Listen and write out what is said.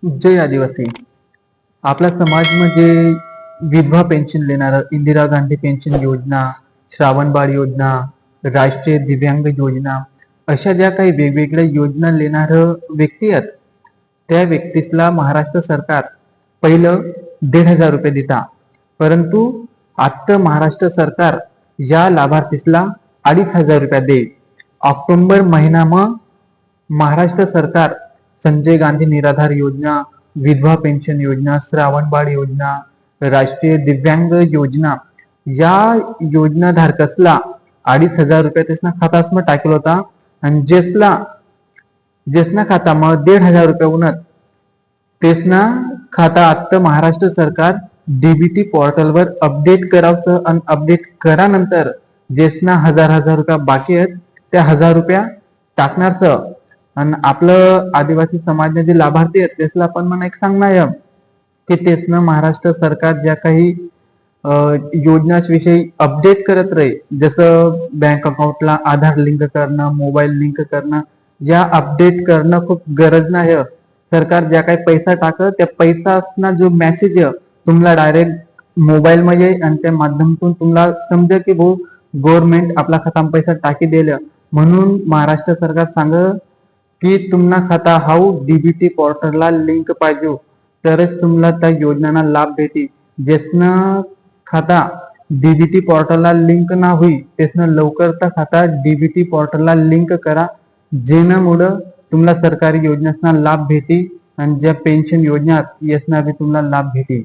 जय आदिवासी. आपला समाज म्हणजे विधवा पेन्शन देणारं इंदिरा गांधी पेन्शन योजना, श्रावणबाळ योजना, राष्ट्रीय दिव्यांग योजना, अशा ज्या काही वेगवेगळ्या योजना देणारं व्यक्ती आहेत, त्या व्यक्तीसला महाराष्ट्र सरकार पहिलं 1,500 रुपये देता. परंतु आता महाराष्ट्र सरकार या लाभार्थीसला 2,500 रुपये दे. ऑक्टोबर महिना मग महाराष्ट्र सरकार संजय गांधी निराधार योजना, विधवा पेन्शन योजना, श्रावणबाळ योजना, राष्ट्रीय दिव्यांग योजना या योजना धारकसला 2,500 रुपये त्यासना खातासमा टाकेल होता. आणि जेसना खाताમાં 1,500 रुपये उनत तेसना खाता आता महाराष्ट्र सरकार डीबीटी पोर्टलवर अपडेट करावचं आणि अपडेट करानंतर जेसना हजार रुपया बाकी आहेत त्या 1,000 रुपया टाकणारचं. आणि आपलं आदिवासी समाजने जे लाभार्थी आहेत त्यासला पण मला एक सांगणं आहे की तेसनं महाराष्ट्र सरकार ज्या काही योजनाविषयी अपडेट करत राहील, जसं बँक अकाउंटला आधार लिंक करणं, मोबाईल लिंक करणं, या अपडेट करणं खूप गरज नाही. सरकार ज्या काही पैसा टाकत त्या पैसाना जो मेसेज तुम्हाला डायरेक्ट मोबाईल मध्ये आणि त्या माध्यमातून तुम्हाला समजा की भाऊ गव्हर्नमेंट आपला खात्यात पैसा टाकी दिलं. म्हणून महाराष्ट्र सरकार सांग की तुमना खाता हाऊ डीबीटी पोर्टलला लिंक पाहिजे तरच तुम्हाला त्या योजनांना लाभ भेटी. जेसनं खाता डीबीटी पोर्टलला लिंक ना होई तेसनं लवकर त्या खाता डीबीटी पोर्टलला लिंक करा, जेणामुळं तुम्हाला सरकारी योजनांना लाभ भेटी आणि ज्या पेन्शन योजना यासना बी तुम्हाला लाभ भेटी.